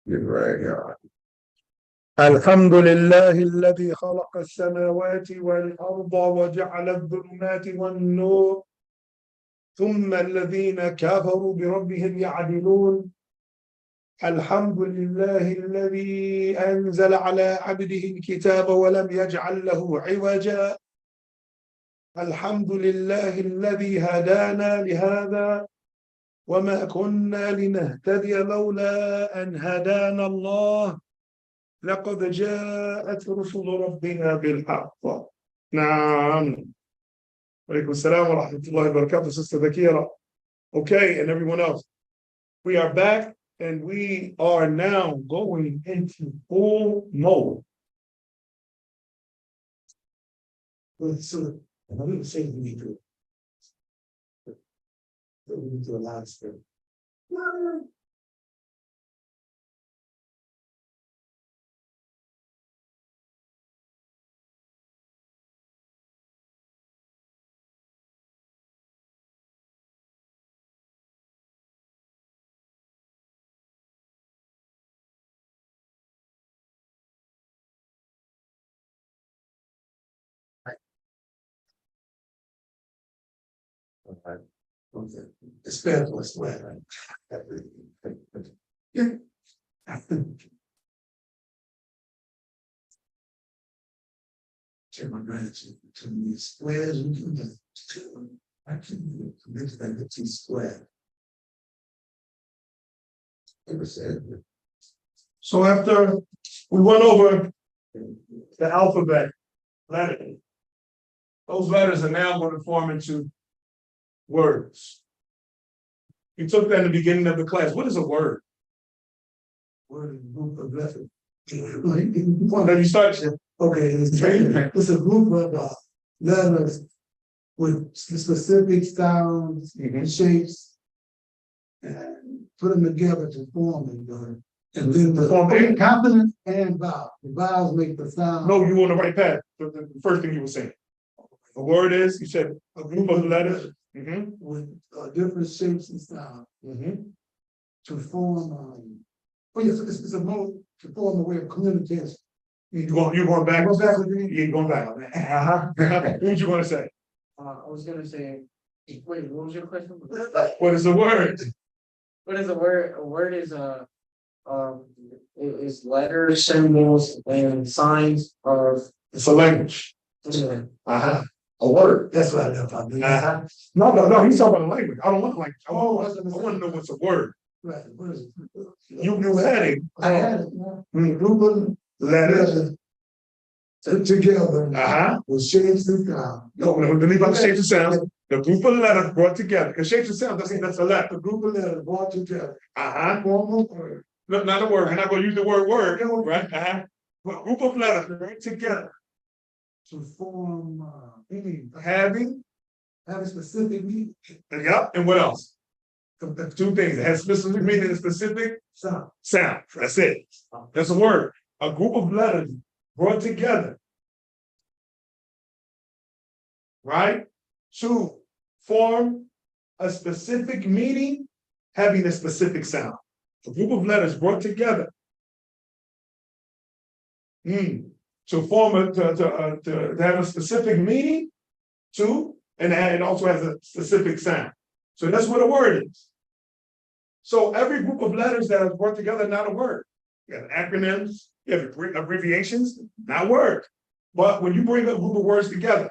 right. الحمد لله الذي خلق السماوات والأرض وجعل الظلمات والنور ثم الذين كفروا بربهم يعدلون. الحمد لله الذي أنزل على عبده الكتاب ولم يجعل له عوجا. الحمد لله الذي هدانا لهذا وما كنا لنهتدي لولا أن هدانا الله لقد جاءت رسل ربنا بالحق. نعم. Alaikum assalam wa rahmatullahi wa barakatuh, Sister Zakira. Okay, and everyone else. We are back and we are now going into full mode. So, I'm going to say we need to do a lot of stuff. The spell was well. Yeah. Turn my gratitude to the squares and do the two. I can make that the two square. So after we went over the alphabet letter, those letters are now going to form into words. We took that in the beginning of the class. What is a word? Word is a group of letters. Now you start. Okay, it's a group of letters with specific sounds and shapes, and put them together to form it. And then the consonant and vowel. The vowels make the sound. No, you on the right path. The first thing you were saying. The word is, you said, a group of letters with different shapes and styles to form. It's a mode to form a way of communication. You going back? You ain't going back. What did you want to say? I was gonna say, wait, what was your question? What is a word? What is a word? A word is letters, symbols, and signs of. It's a language. A word. That's what I know. No. He's talking about a language. I don't want a language. I want to know what's a word. Right. What is it? You had it. I had it. Group of letters together. With shapes and sounds. No, let me about the shapes and sounds. The group of letters brought together. Because shapes and sounds doesn't mean that's a letter. The group of letters brought together. Form a word. No, not a word. I'm not going to use the word right? But a group of letters brought together to form having specific meaning. Yep. And what else? The two things. It has specific meaning and specific sound. That's it. That's a word. A group of letters brought together, right, to form a specific meaning, having a specific sound. A group of letters brought together to form to have a specific meaning, and it also has a specific sound. So that's what a word is. So every group of letters that are brought together, not a word. You have acronyms, you have abbreviations, not a word. But when you bring a group of words together,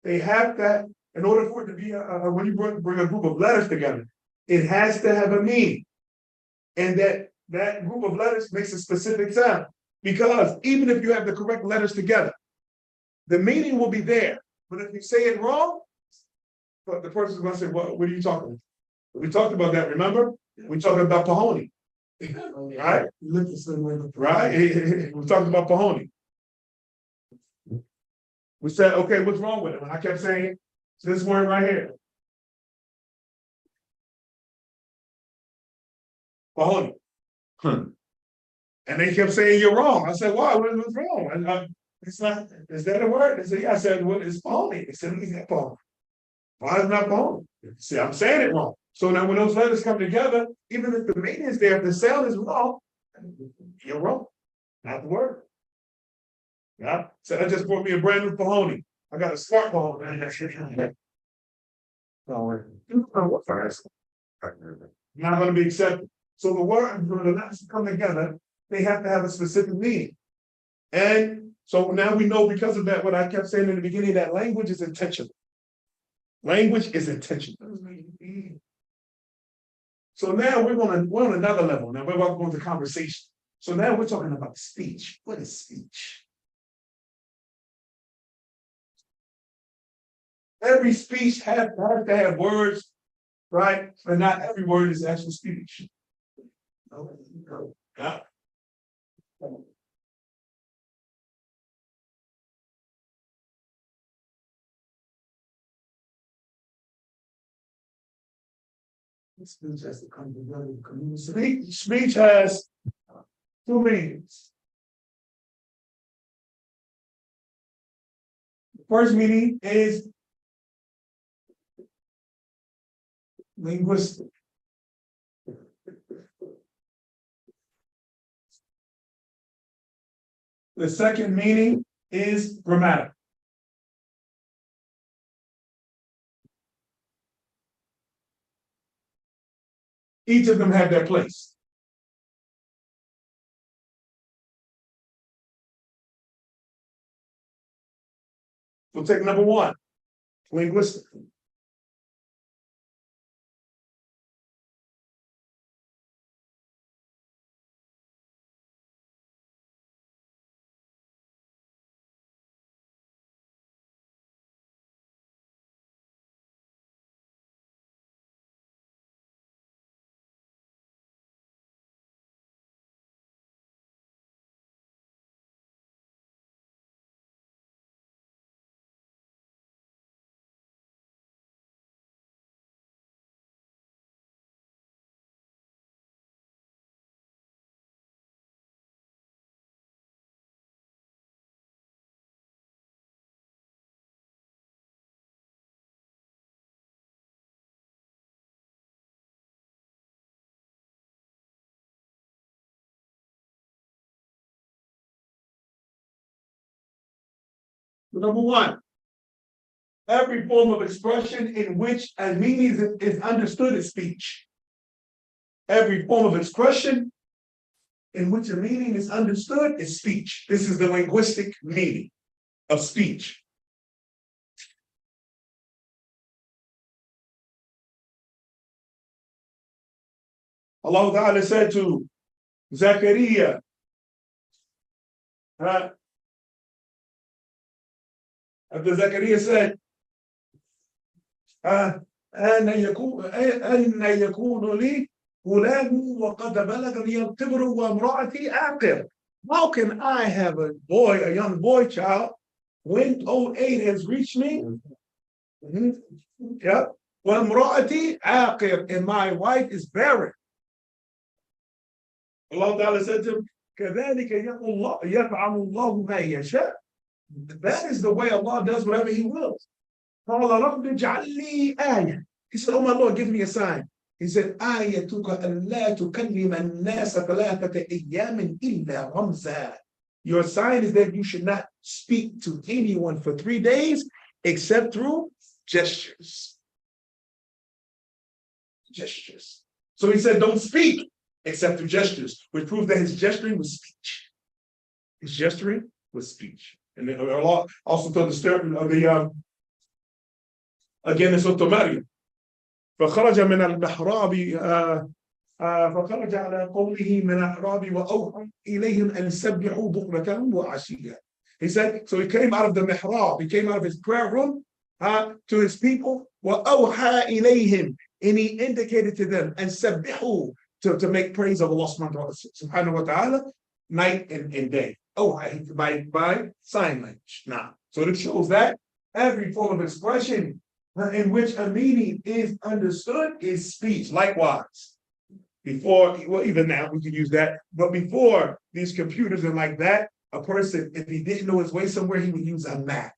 they have that, in order for it to be, when you bring a group of letters together, it has to have a meaning. And that group of letters makes a specific sound. Because even if you have the correct letters together, the meaning will be there. But if you say it wrong, the person is going to say, what are you talking about? We talked about that, remember? We talked about Pahoni. Right? Right? We talked about Pahoni. We said, okay, what's wrong with it? And I kept saying, this word right here. Pahoni. And they kept saying, you're wrong. I said, why? What's wrong? And it's not, is that a word? They said, yeah. I said, well, it's Pahoni. They said, it's not Pahoni. Why is it not Pahoni? See, I'm saying it wrong. So now when those letters come together, even if the meaning is there, if the sound is wrong, You're wrong. Not the word. Yeah. So I just brought me a brand new Pahoni. I got a smart Pahoni. Not gonna be accepted. So the word, for the letters to come together, they have to have a specific meaning. And so now we know because of that, what I kept saying in the beginning, that language is intentional. Language is intentional. So now we're on another level. Now we're about to go into conversation. So now we're talking about speech. What is speech? Every speech has to have words, right? But not every word is actual speech. Yeah. Speech has to come together. Speech has two meanings. The first meaning is linguistic. The second meaning is grammatical. Each of them have their place. We'll take number one, linguistic. Number one, every form of expression in which a meaning is understood is speech. Every form of expression in which a meaning is understood is speech. This is the linguistic meaning of speech. Allah Ta'ala said to Zachariah, after Zachariah said, أن يكون لي غلام وقد بلغني الكبر وامرأتي عاقر. How can I have a boy, a young boy child, when old age has reached me? Yeah. وامرأتي عاقر, and my wife is barren. Allah Ta'ala said to him, كذلك يفعل الله ما يشاء. That is the way Allah does whatever He wills. قال رب اجعل لي آية. He said, oh my Lord, give me a sign. He said, آيتك ألا تكلم الناس ثلاثة أيام إلا رمزا. Your sign is that you should not speak to anyone for 3 days except through gestures. Gestures. So He said, don't speak except through gestures, which proves that His gesturing was speech. His gesturing was speech. And then Allah also told the story of the again in Surah Maryam. فخرج من المحراب فخرج على قومه من المحراب وأوحى إليهم أن سبحوا بكرة وعشيا. He said, so he came out of the mihrab, he came out of his prayer room to his people, وأوحى إليهم, and he indicated to them and سبحوا, to make praise of Allah subhanahu wa ta'ala night and day. By sign language. Now, so it shows that every form of expression in which a meaning is understood is speech. Likewise, before, well, even now we can use that, but before these computers and like that, a person, if he didn't know his way somewhere, he would use a map.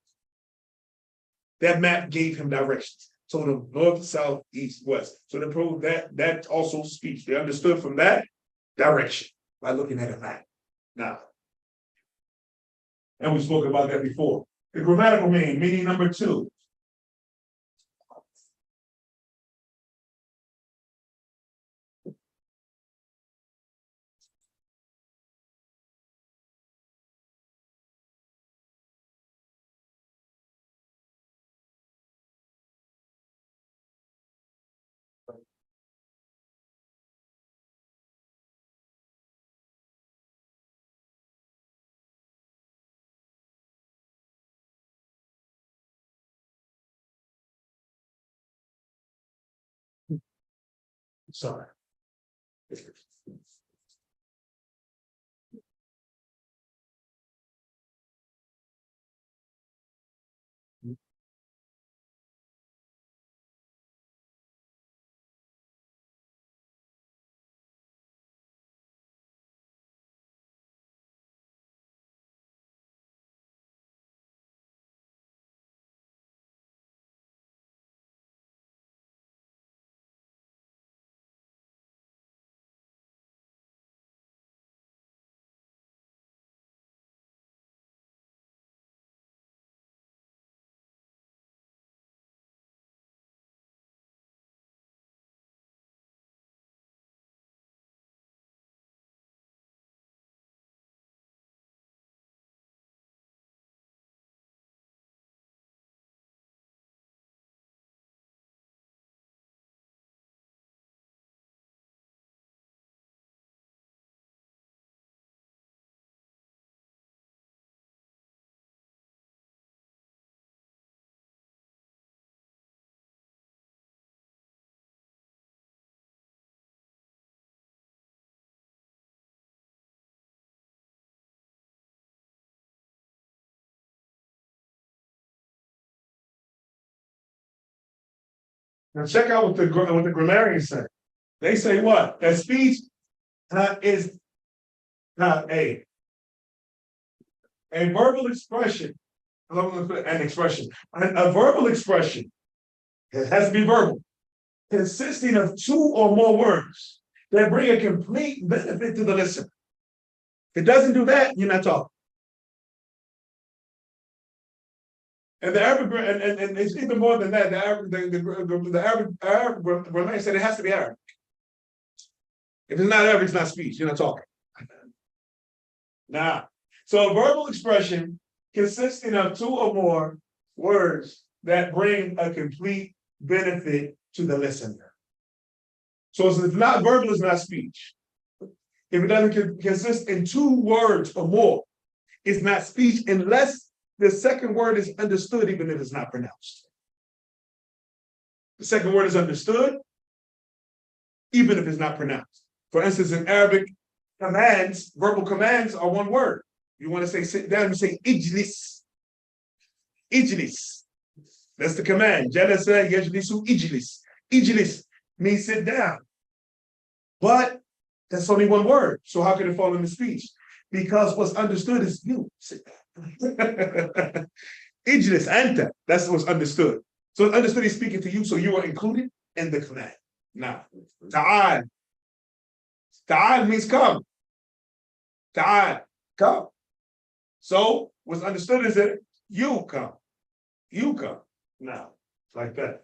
That map gave him directions. So the north, south, east, west. So to prove that, that's also speech. They understood from that direction. by looking at a fact. Now, and we spoke about that before. The grammatical meaning number 2. Sorry. Now check out what the grammarians say. They say what? That speech is a verbal expression. An expression. A verbal expression. It has to be verbal. Consisting of 2 or more words that bring a complete benefit to the listener. If it doesn't do that, you're not talking. And the Arabic, and it's even more than that. The Arab grammarian said it has to be Arabic. If it's not Arabic, it's not speech. You're not talking. Now, so a verbal expression consisting of 2 or more words that bring a complete benefit to the listener. So if it's not verbal, it's not speech. If it doesn't consist in 2 words or more, it's not speech unless the second word is understood, even if it's not pronounced. The second word is understood, even if it's not pronounced. For instance, in Arabic, commands, verbal commands are 1 word. You want to say sit down, you say ijlis. Ijlis. That's the command. Jalasa yajlisu ijlis. Ijlis means sit down. But that's only 1 word. So how can it fall into speech? Because what's understood is you sit down. Ijlis, anta. That's what's understood. So it's understood he's speaking to you, so you are included in the command. Now, ta'al. Ta'al means come. Ta'al, come. So what's understood is that you come. You come. Now, like that.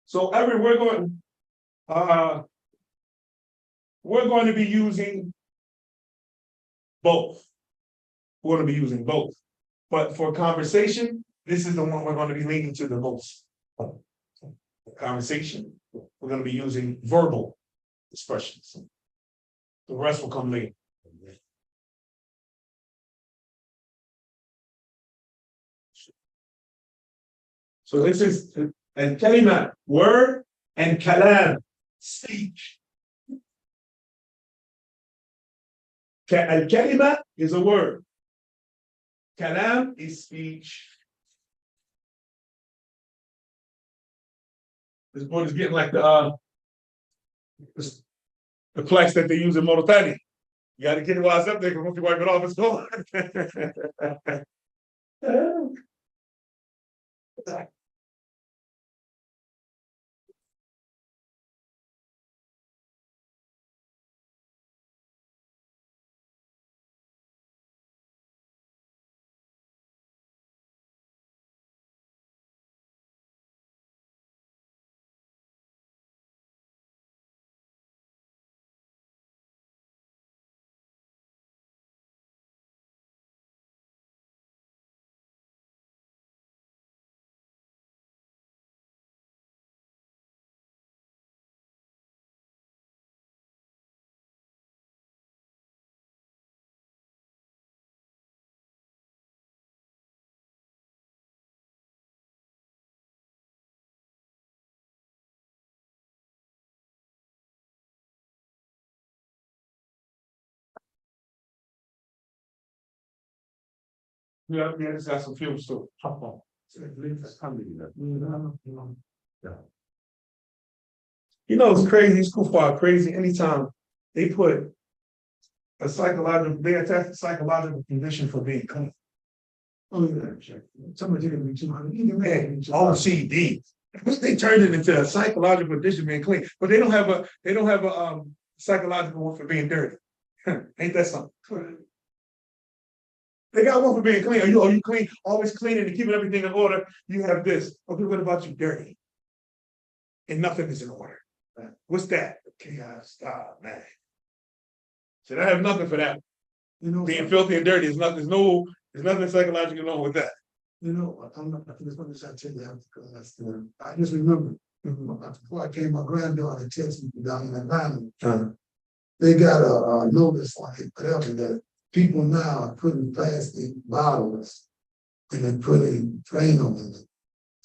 So we're going to be using both. We're going to be using both. But for conversation, this is the one we're going to be leaning to the most. Conversation, we're going to be using verbal expressions. The rest will come later. So this is and kalima, word, and kalam, speech. Al-kalima is a word. Kalam is speech. This board is getting like the plaques that they use in Mauritania. You gotta get it while it's up there, because once you wipe it off, it's gone. Yeah, it's got some fumes too. You know, it's crazy, school far crazy, anytime they put a psychological, they attach a psychological condition for being clean. Oh, yeah, somebody didn't be too hungry, OCD. They turned it into a psychological condition being clean, but they don't have a psychological one for being dirty. Ain't that something? They got one for being clean. Are you clean? Always cleaning and keeping everything in order. You have this. Okay, what about you dirty? And nothing is in order. What's that? Chaos. Stop, man. So I have nothing for that. You know, being filthy and dirty is nothing. There's nothing psychological wrong with that. You know, I'm not. I just want to tell you because I just remember before I came, my granddaughter texted me down in Atlanta. They got a notice on it, whatever, that people now are putting plastic bottles and they're putting Drano in it,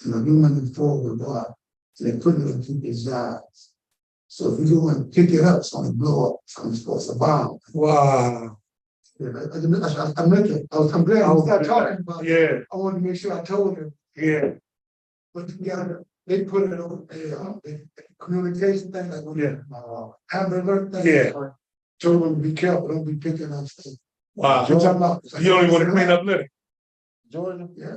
and aluminum forward bar, and they're putting it in people's eyes. So if you go and pick it up, it's going to blow up. It's supposed to bomb. Wow. Yeah, I'm glad I was talking about it. Yeah. I wanted to make sure I told him. Yeah. But together, they put it on a communication thing, like have the alert thing. Yeah. Told them to be careful, don't be picking up stuff. Wow. You don't even want to clean up litter. Jordan, yeah.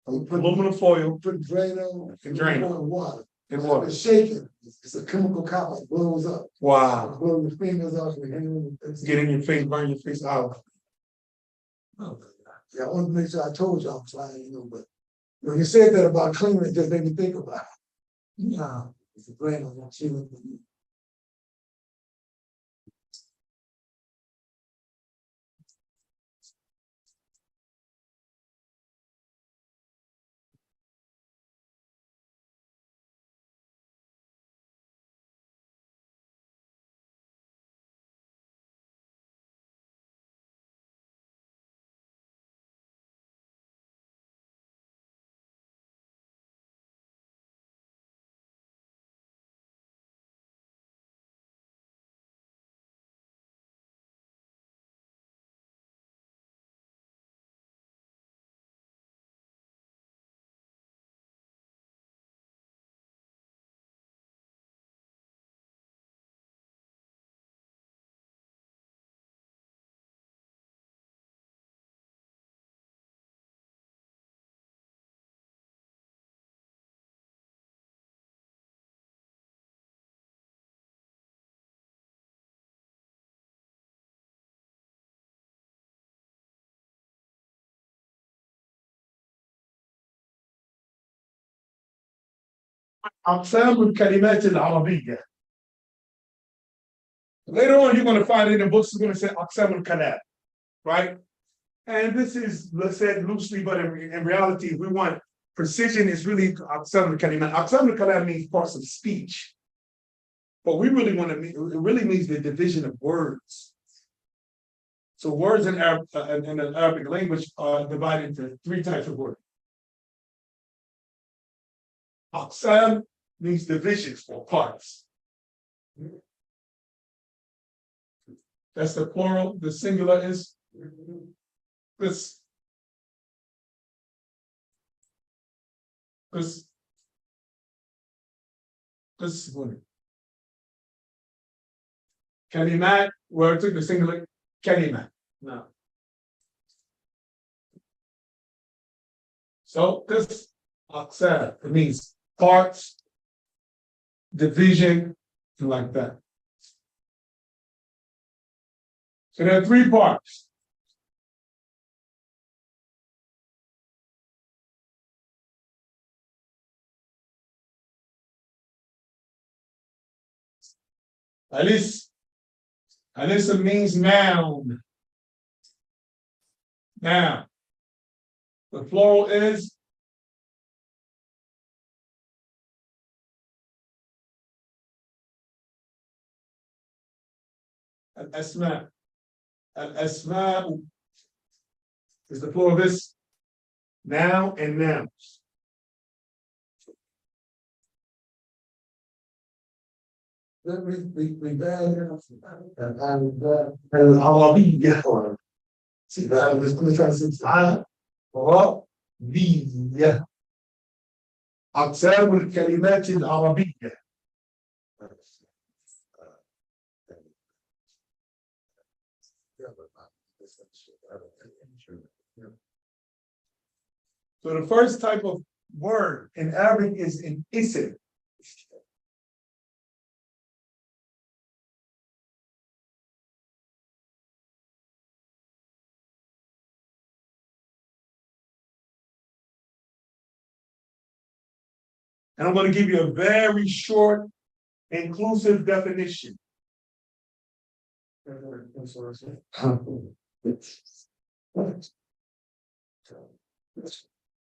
Aluminum foil. Put Drano and water. And water. It's shaking. It's a chemical copper. It blows up. Wow. Blow your fingers off. Get in your face, burn your face out. Oh, yeah, I want to make sure I told y'all, so I didn't know, but when you said that about cleaning, it just made me think about it. Yeah, it's a brand on that shit. أقسام الكلمات العربية. Later on, you're going to find it in books. It's going to say أقسام الكلام, right? And this is, let's say it loosely, but in reality, if we want precision, is really أقسام الكلمات. أقسام الكلام means parts of speech. But we really want to mean, it really means the division of words. So words in the Arabic language are divided into 3 types of words. Aqsam means divisions or parts. That's the plural. The singular is this. This one. Kalimat, where I took the singular, kalima. No. So this aqsam, it means parts, division, and like that. So there are 3 parts. Alis means noun. Now, the plural is al-asma. Al-asma is the plural of this noun and nouns. العربية عربية أقسام الكلمات العربية. So the first type of word in Arabic is an isim. And I'm going to give you a very short, inclusive definition.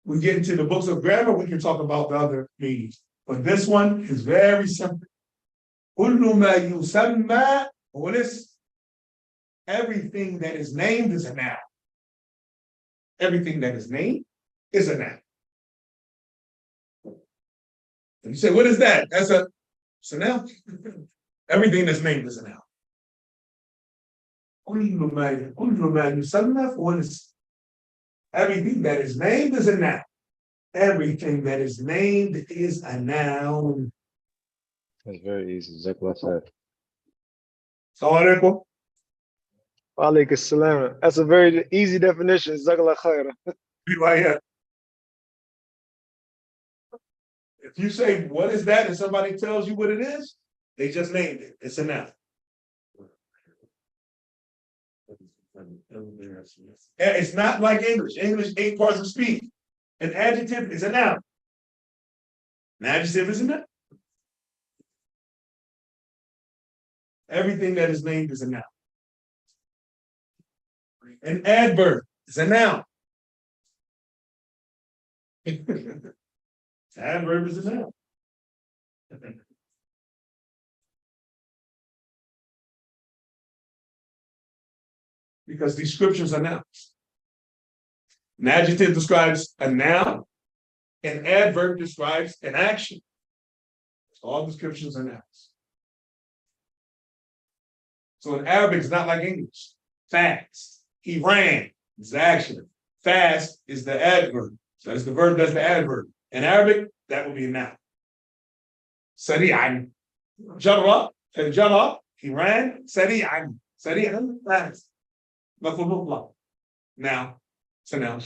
We get into the books of grammar, we can talk about the other meanings. But this one is very simple. كل ما يسمى هو this. Everything that is named is a noun. Everything that is named is a noun. And you say, what is that? It's a noun. Everything that's named is a noun. كل ما يسمى هو this. Everything that is named is a noun. Everything that is named is a noun. That's very easy. Jazakallah khair. Assalamu alaikum. Wa alaikum salam. That's a very easy definition. Jazakallah khair. Right here. If you say, what is that? And somebody tells you what it is, they just named it. It's a noun. It's not like English. English, 8 parts of speech. An adjective is a noun. An adjective is a noun. Everything that is named is a noun. An adverb is a noun. Adverb is a noun. Because these scriptures are nouns. An adjective describes a noun. An adverb describes an action. All descriptions are nouns. So in Arabic, it's not like English. Fast. He ran is the action. Fast is the adverb. So that's the verb, that's the adverb. In Arabic, that would be a noun. Sari'an. Jarra. Jarra. He ran. Sari'an. Sari'an. Fast. Now, it's a noun.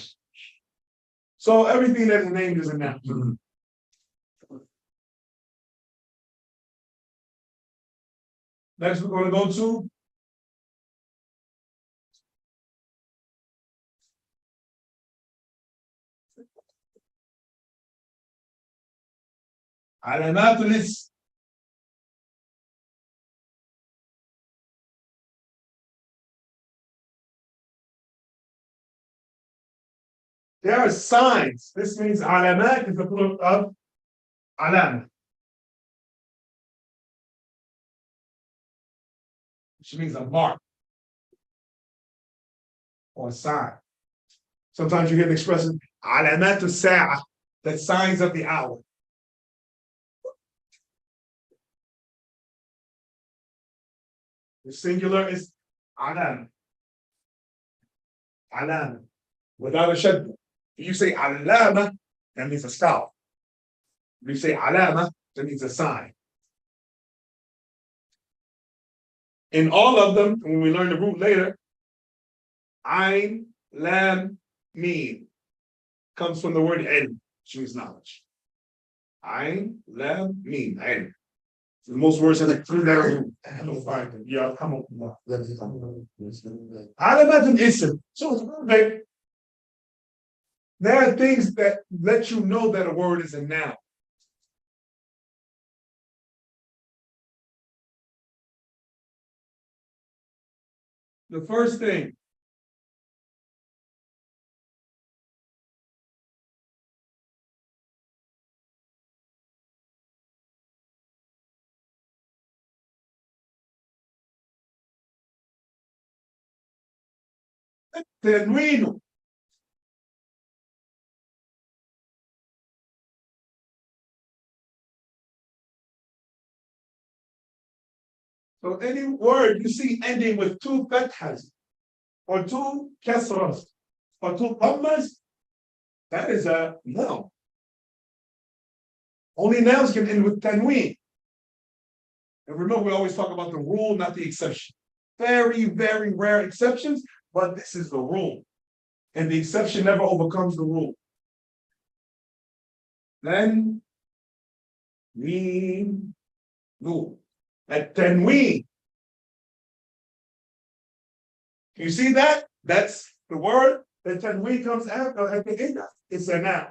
So everything that is named is a noun. Next, we're going to go to علامات الاسم. There are signs. This means alamat is the plural of alam, which means a mark or a sign. Sometimes you hear the expression alamat as-sa'a, that signs of the hour. The singular is alam. Alam. Without a shadda. If you say alama, that means a star. If you say alama, that means a sign. In all of them, when we learn the root later, Ain, lam, mim. Comes from the word ilm, which means knowledge. Ain, lam, mim, ilm. Most words are like 3 letters. I don't find them. Yeah, come on. I'll imagine ism. So it's perfect. There are things that let you know that a word is a noun. The first thing, تنوين. So any word you see ending with 2 fathas, or 2 kasras, or 2 dhammas, that is a noun. Only nouns can end with tanween. And remember, we always talk about the rule, not the exception. Very, very rare exceptions, but this is the rule. And the exception never overcomes the rule. Then, mim, nu. At tanween. You see that? That's the word that tanween comes after at the end. It's a noun.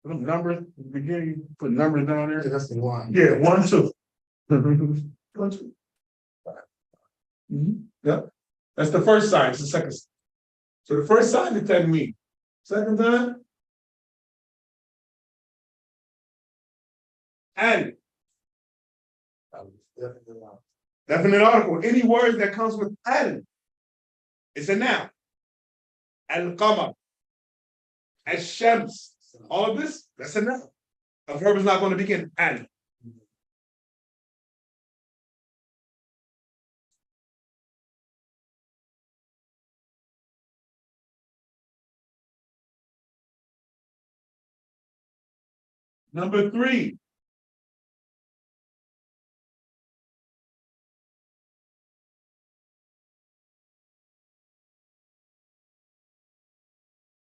Put numbers, beginning, put numbers down there. That's the one. Yeah, 1, 2. 1, 2. Yep. That's the first sign. It's the second sign. So the first sign is tanween. Second time, and definite article. Any word that comes with al is a noun. Al-qamar, al-shams, all of this, that's a noun. A verb is not going to begin al. Number 3.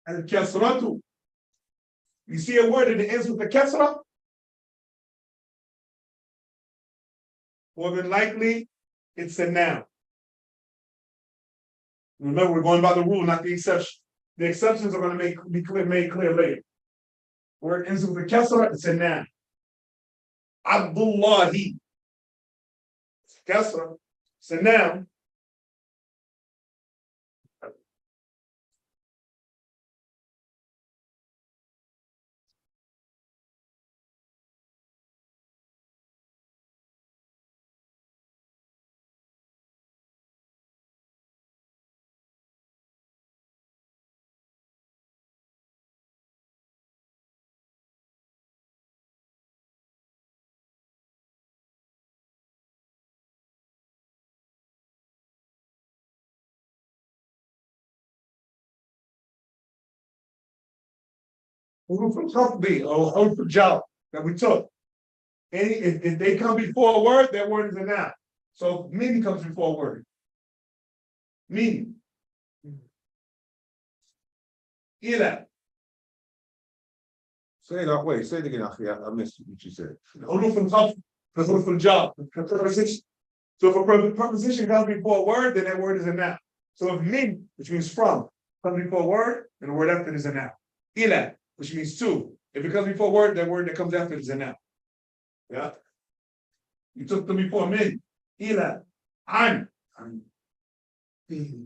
Al-kasratu. You see a word that ends with a kasra? More than likely, it's a noun. Remember, we're going by the rule, not the exception. The exceptions are going to be made clear later. Where it ends with a kasra, it's a noun. Abdullahi. Kasra, it's a noun. Huruf al-khafdi or huruf al-jar that we took. If they come before a word, that word is a noun. So meaning comes before a word. Meaning. Ila. Say it wait, say it again, Akhi. I missed what you said. Huruf al-khafd, the huruf al-jar, the preposition. So if a preposition comes before a word, then that word is a noun. So if min, which means from, comes before a word, then the word after it is a noun. Ila, which means to. If it comes before a word, that word that comes after it is a noun. Yeah. You took them before min. Ila. An. An. Fi.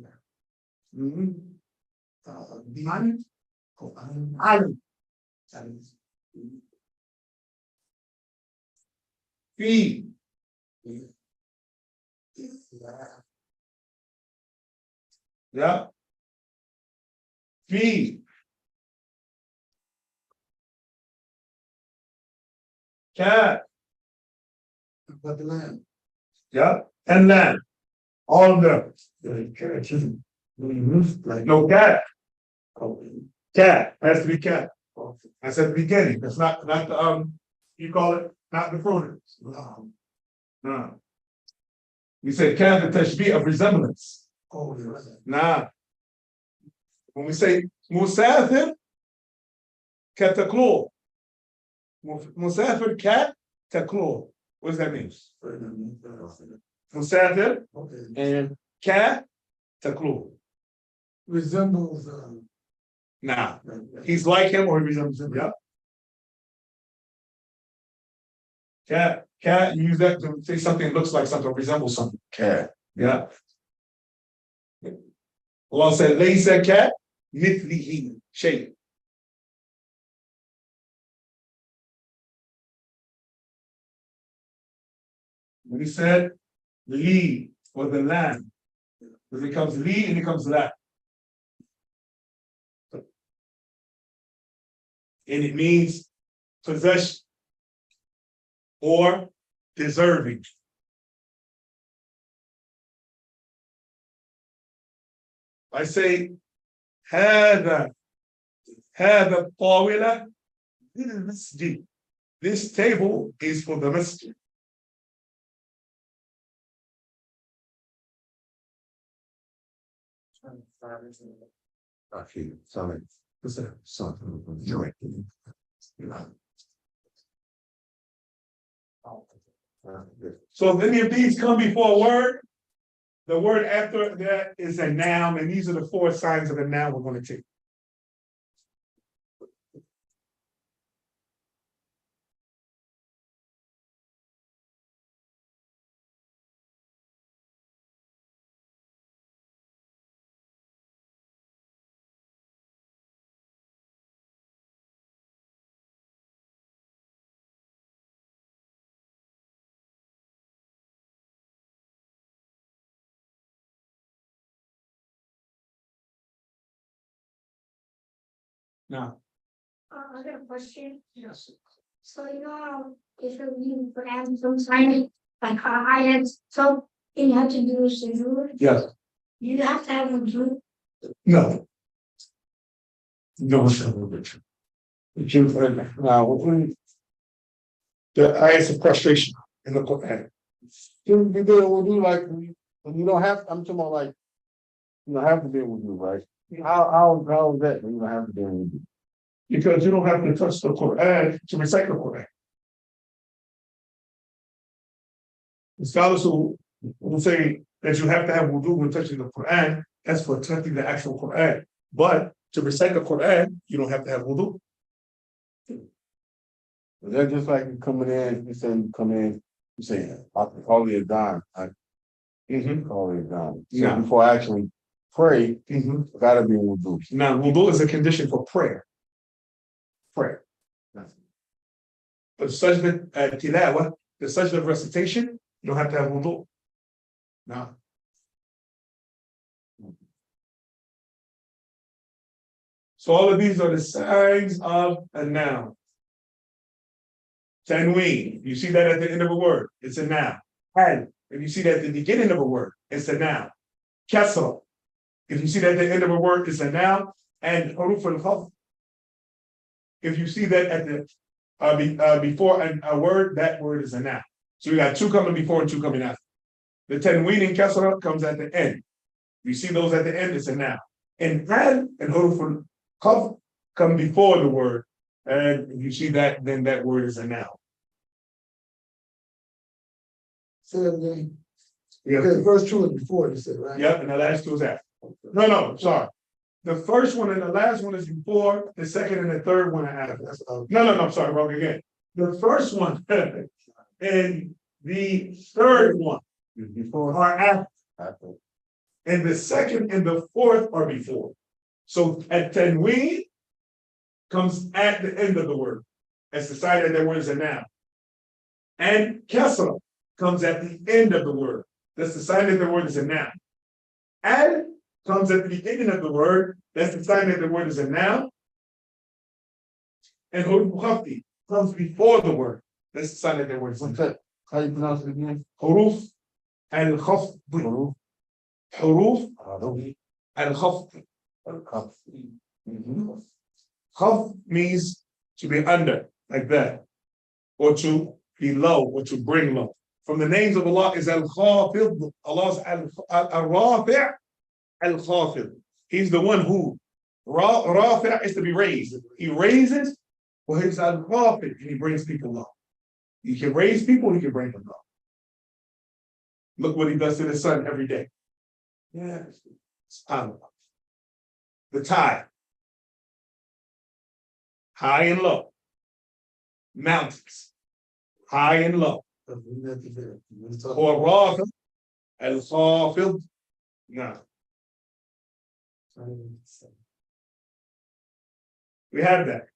Yeah. Fi. Cat. But the land. Yeah. And land. All of them. Like No cat. Cat. Has to be cat. That's at the beginning. That's not the you call it, not the fruit. No. We said can the tashbih of resemblance. Oh, yeah. Nah. When we say musafir, kataklor. Musafir kat taklor. What does that mean? Musafir Okay. and kat taklor. Resembles, Nah. He's like him or he resembles him. Yeah. Cat, you use that to say something looks like something, resembles something. Cat. Yeah. Allah said, Laysa cat, mithlihi shay. When he said li or the lamb, it becomes li and it becomes that. And it means possession or deserving. I say, هذا الطاولة للمسجد. This table is for the masjid. Actually, sorry. What's that? Something. Joy. So if any of these come before a word, the word after that is a noun, and these are the 4 signs of a noun we're going to take. Now, I got a question. yes. So you know how if you're reading Quran sometimes like ayats, so you have to do sujood. Yes. You have to have wudu. No. No, Richard. Now, the ayahs of frustration in the Quran. You be able to do like when you don't have. I'm talking about like you don't have to be able to do right. How is that? When you don't have to be able to do. Because you don't have to touch the Quran to recite the Quran. The scholars who will say that you have to have wudu when touching the Quran, that's for touching the actual Quran. But to recite the Quran, you don't have to have wudu. That's just like you coming in. You say you come in. You say I can call you a dime. I Mm-hmm. call you a dime. So Yeah. before I actually pray, Mm-hmm. gotta be wudu. Now, wudu is a condition for prayer. Prayer. But such tilawah, the such of recitation, you don't have to have wudu. No. So all of these are the signs of a noun. Tanween, you see that at the end of a word, it's a noun. And if you see that at the beginning of a word, it's a noun. Kasra, if you see that at the end of a word, it's a noun. And huruf al-khafd, if you see that at the before a word, that word is a noun. So we got 2 coming before and 2 coming after. The tanween and kasra comes at the end. You see those at the end, it's a noun. And huruf al-khafd come before the word. And if you see that, then that word is a noun. say that again. Yeah. Okay, the first 2 is before you said, right? Yep, and the last 2 is after. No, sorry. The first one and the last one is before, the second and the third one are after. That's all. No, sorry, wrong again. The first one and the third one Before are after, after. and the second and the fourth are before. So at tanween comes at the end of the word. That's the sign that the word is a noun. And kasra comes at the end of the word. That's the sign that the word is a noun. And comes at the beginning of the word. That's the sign that the word is a noun. And huruf khafdi comes before the word. That's the sign that the word is a What's noun. that? How you pronounce it again? Huruf al-khafd. Huruf. Huruf Huruf. al-khafd. Al-Kaf. Khafd means to be under, like that. Or to be low, or to bring low. from the names of Allah is Al-Khafid. Allah's Al-Rafi', Al-Khafid. He's the one who Rafi' is to be raised. He raises, well, he's Al-Khafid, and he brings people up. He can raise people, he can bring them up. Look what he does to the sun every day. Yes. SubhanAllah. The tide. High and low. Mountains. High and low. Or Rafi, Al-Khafid. No. We have that.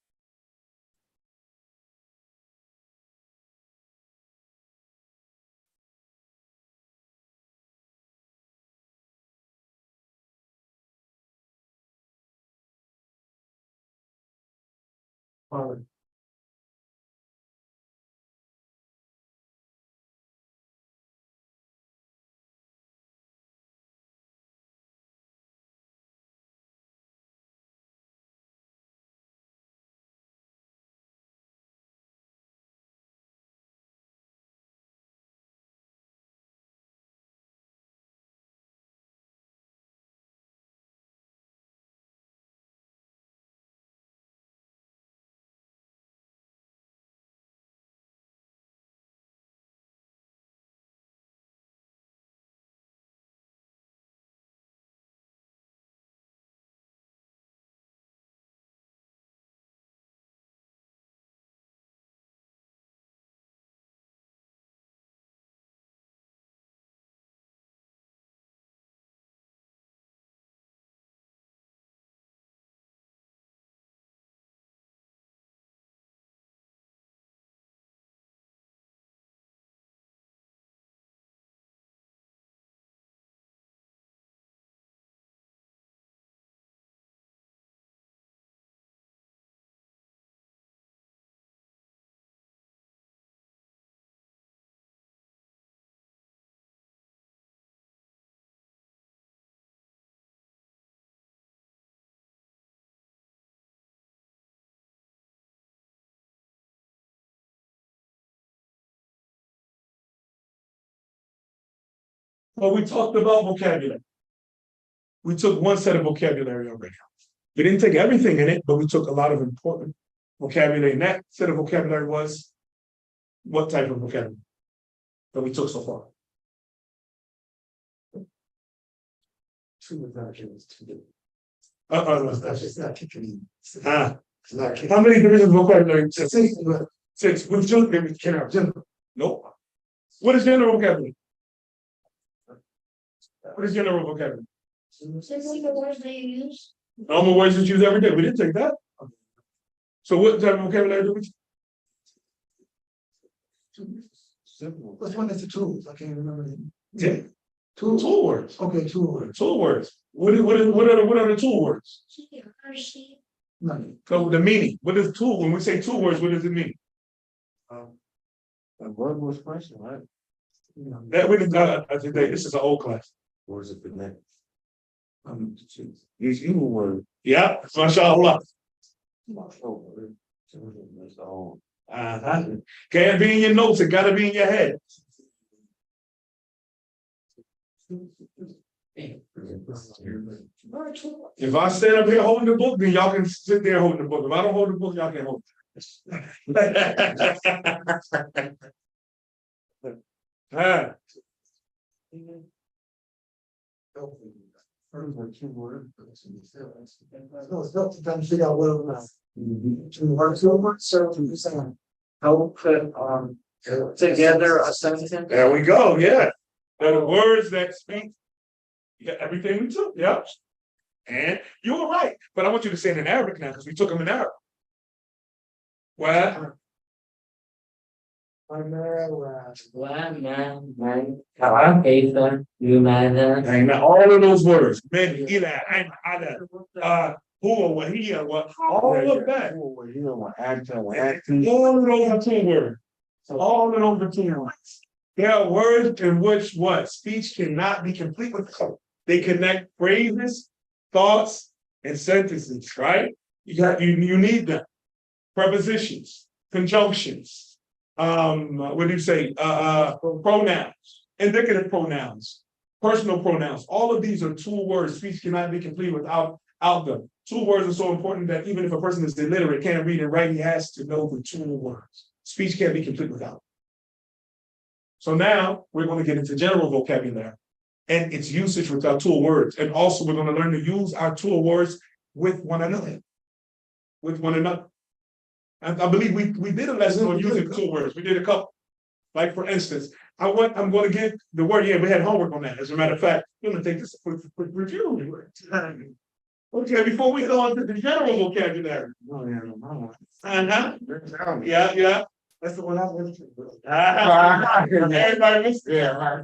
Well, we talked about vocabulary. We took one set of vocabulary already. We didn't take everything in it, but we took a lot of important vocabulary. And that set of vocabulary was what type of vocabulary that we took so far? How many divisions of vocabulary? Six. Which general? Nope. What is general vocabulary? What is general vocabulary? Simply the words that you use. Normal words that you use every day. We didn't take that. So what type of vocabulary do we? Simple. Which one is the tools? I can't remember. Yeah. Tool words. Okay, tool words. Tool words. What are the tool words? Hershey. None. So the meaning. What is tool? When we say tool words, what does it mean? A verbal expression, right? That we didn't got today. This is an old class. Words of connect. These evil words. Yeah, mashallah. Can't be in your notes, it gotta be in your head. If I stand up here holding the book, then y'all can sit there holding the book. If I don't hold the book, y'all can hold it. Trying to figure out what it was. To work over, so to say, help put together a sentence. There we go, yeah. They're the words that speak. Yeah, everything we took, yeah. And you were right, but I want you to say it in Arabic now because we took them in Arabic. Well, and all of those words, men, ila, and ala, who, what, he, what, all of that. All of those are two words. All of those are two words. There are words in which what speech cannot be complete without. They connect phrases, thoughts, and sentences, right? You need them. Prepositions, conjunctions, what do you say, pronouns, indicative pronouns, personal pronouns, all of these are tool words. Speech cannot be complete without them. Tool words are so important that even if a person is illiterate, can't read and write, he has to know the tool words. Speech can't be complete without them. So now we're going to get into general vocabulary and its usage with our tool words. And also we're going to learn to use our tool words with one another. With one another. And I believe we did a lesson on using tool words. We did a couple. Like for instance, I'm going to give the word, yeah, we had homework on that. As a matter of fact, I'm going to take this quick review. Okay, before we go on to the general vocabulary. Uh-huh. Yeah. That's the one I went to. Everybody listen. Yeah,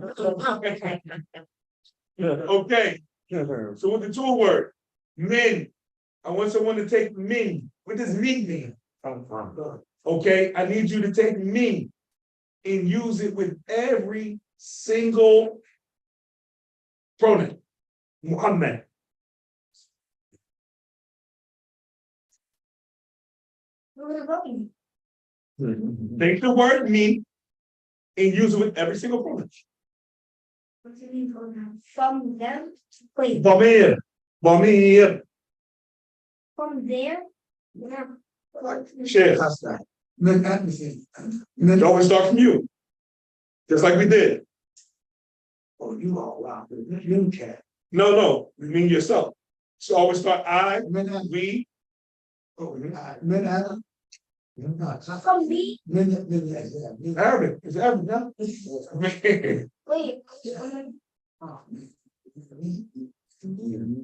Okay, so with the tool word, min. I want someone to take min. What does min mean? Okay, I need you to take min and use it with every single pronoun. Muhammad. What about you? Take the word min and use it with every single pronoun. What do you mean pronoun? From them? Wait, Bamir. Bamir. from there? Yeah. Share. It always start from you. Just like we did. Oh, you all wow. You can. No, you mean yourself. So always start I, we. From me? Arabic. It's Arabic, no? Wait.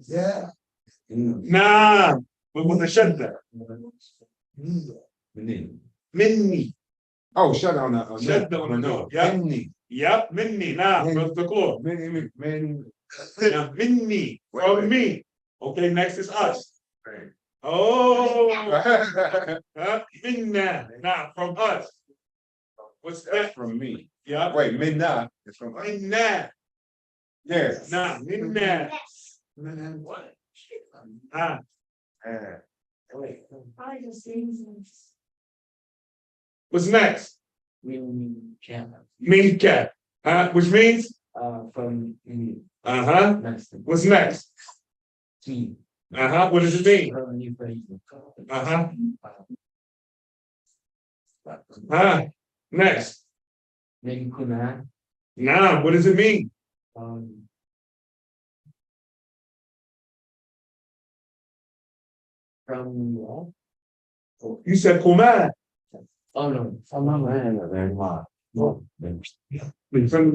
Yeah. Nah, but with a shadda. Minni. Oh, shut on that. Shadda on the door. Yeah. Yep, minni. Nah, what's the core? Yeah, minni. From me. Okay, next is us. Oh, minna. Nah, from us. What's that? From me. Yeah. Wait, midnight. It's from us. Minna. Yes. Nah, minna. Yes. What? Ah, Wait. I just things. what's next? We can. Minka. Which means? From me. Next. What's next? Key. What does it mean? From you. Next. Maybe kuna. Nah, what does it mean? From you. You said Kumar. Oh no. From my man. Very much. No. From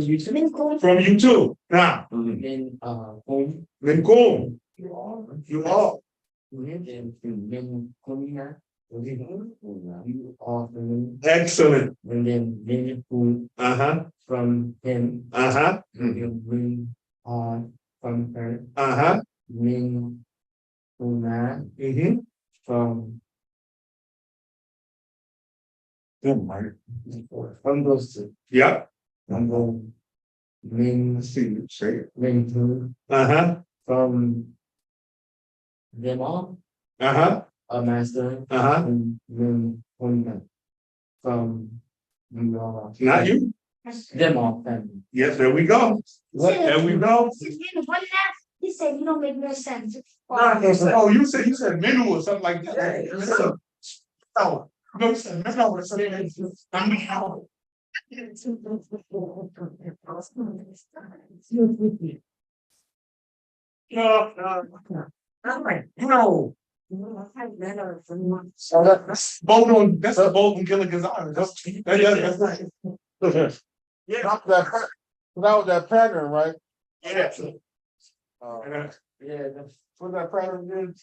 you, Min cool. from you too. Nah, Then home. then cool. You all. You all. Then kuna. You all from Excellent. and then food from him. You bring from her. Min kuna from from those two. Yep. And then min min two from them all. A master. And min kuna from Not you. them all family. Yes, there we go. There we go. He said you don't make no sense. Oh, you said menu or something like that. Oh, no, you said menu or something. No. Bolton, that's the Bolton Gilligan's Island. That's right. Yeah. That was that pattern, right? Yeah. Yeah, that's Was that pattern good?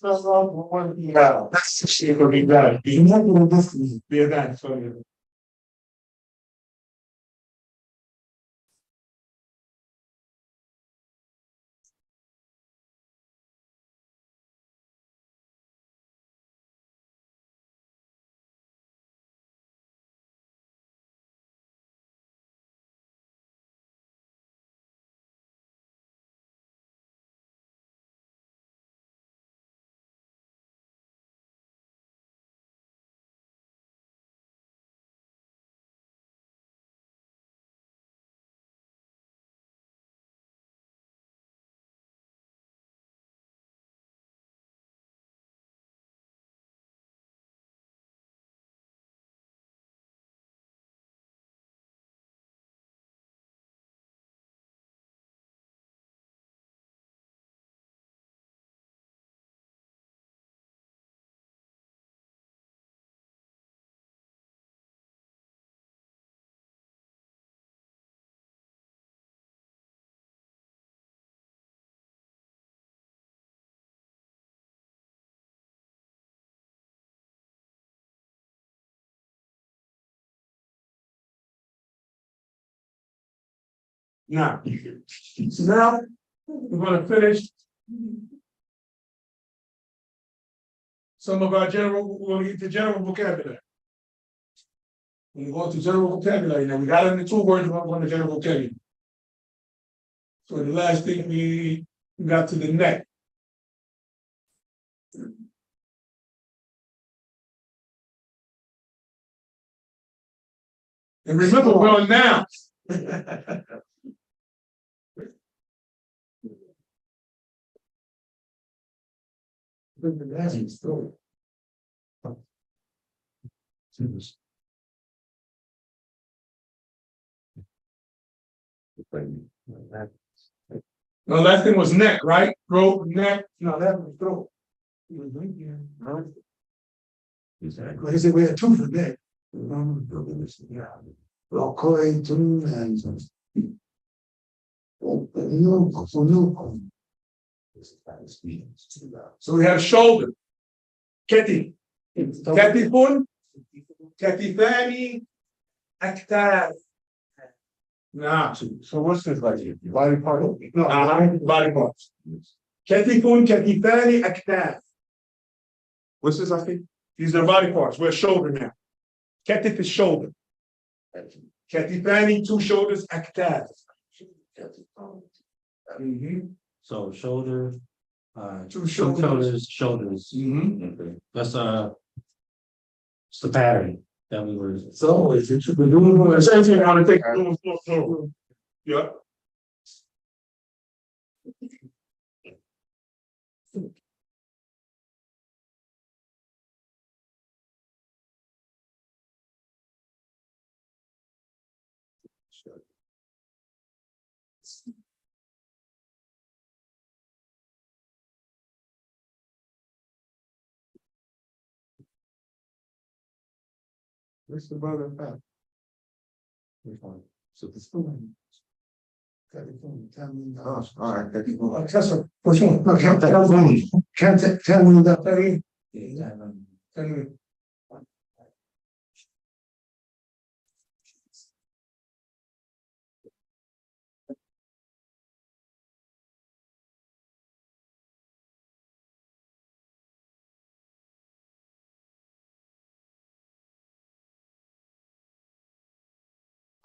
Yeah, that's shit for me, that. Yeah, that's funny. Now, so now we're gonna finish some of our general, we're gonna get to general vocabulary. When you go to general vocabulary, now we got into 2 words on the general vocabulary. So the last thing we got to the neck. And remember, we're on nouns. No, last thing was neck, right? Throat, neck. No, that was throat. Exactly. He said we had 2 for neck. According to and so we have shoulder. Keti. كتف كتفان أكتاف. نعم. So what's this like? Body part? No, body parts. كتف كتفان أكتاف. What's this, I think? These are body parts. We're shoulder now. كتف is shoulder. كتفان 2 shoulders أكتاف. So shoulder, 2 shoulders. shoulders. Mhm. That's it's the pattern that we were. So it's the same thing. I want to take. Yeah. Where's the brother back? Which one? So this one. Oh, all right. That's cool. Tessa, which one? No, can't tell me. Can't tell me that. Tell me.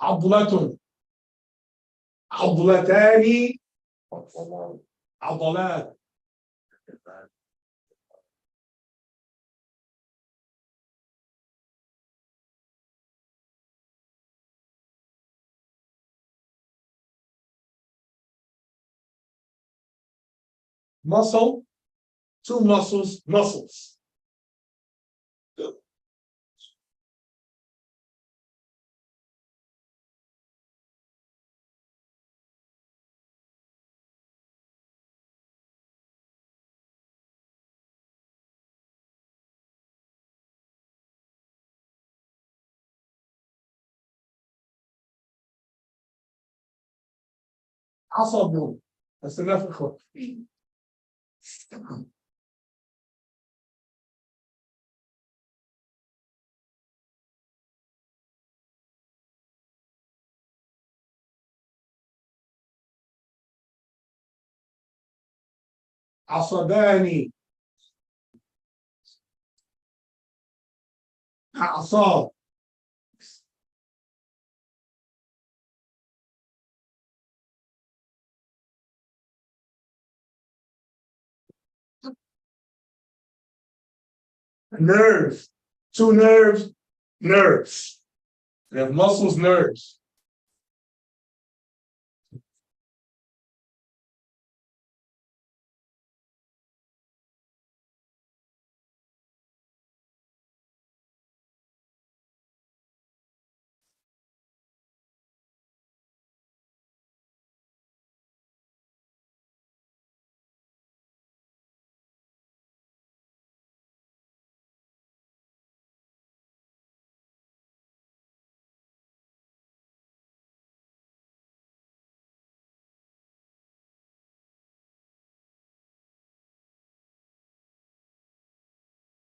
عضلة عضلتان عضلات muscle 2 muscles عصب. That's enough for cook. عصبان أعصاب nerves 2 nerves they have muscles nerves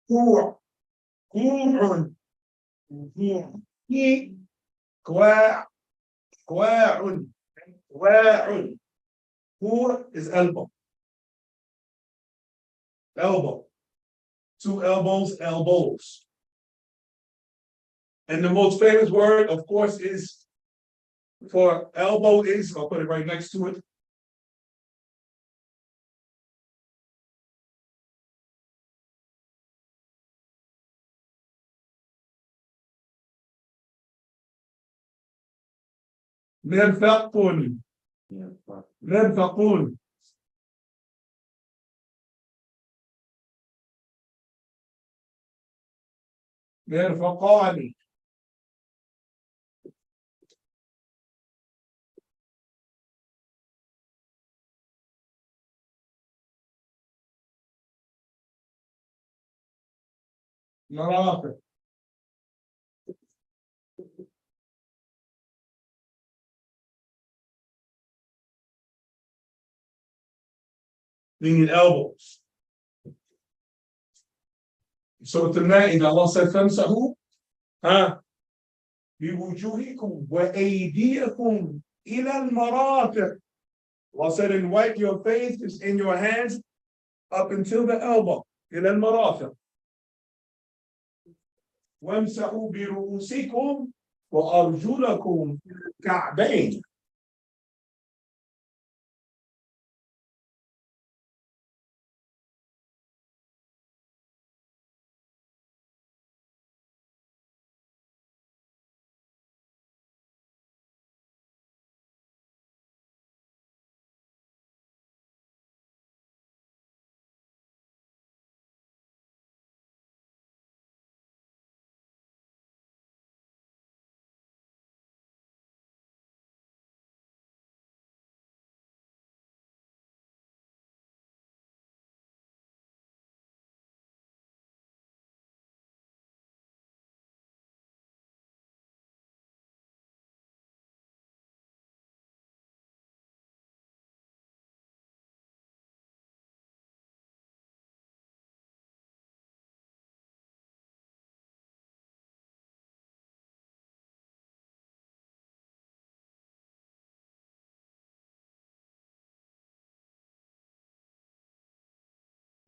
كوع كوع كواع كواع واع. Who is elbow? Elbow. Two elbows, elbows. And the most famous word, of course, is for elbow is, I'll put it right next to it. مرفق. مرفق. مرفقان. مرافق. Meaning elbows. So tonight, Allah said, فَامْسَحُوا بِوُجُوهِكُمْ وَأَيْدِيَكُمْ إِلَى الْمَرَافِقِ. Allah said, and wipe your faces and your hands up until the elbow. إِلَى الْمَرَافِقِ. وَامْسَحُوا بِرُؤُوسِكُمْ وَأَرْجُلَكُمْ إِلَى الْكَعْبَيْنِ.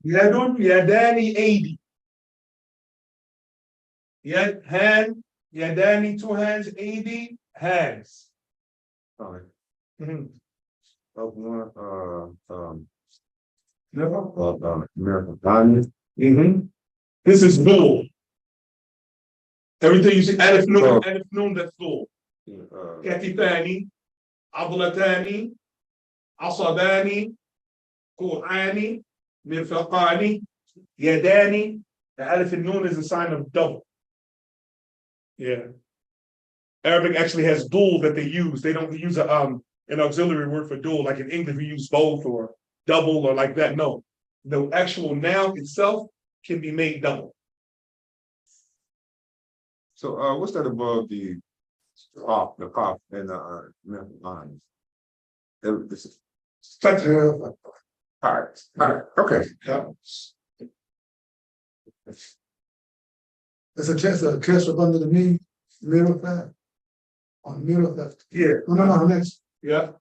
يد يدان أيدي. Yad, hand, yadani, two hands, أيدي, hands. Alright. Mhm. One, Never. American Diamond. This is dual. Everything you see, alif Oh. noon, that's dual. Uh, كتفاني, عضلتان, عصبان, كوعان, مرفقان, يدان. The alif and noon is a sign of double. Yeah. Arabic actually has dual that they use. They don't use an auxiliary word for dual, like in English we use both or double or like that. No. The actual noun itself can be made double. so what's that above the cough and American lines? This is all right, okay. Yeah. There's a chest up under the knee, middle of that. On the middle of that. Yeah. No, next. Yeah.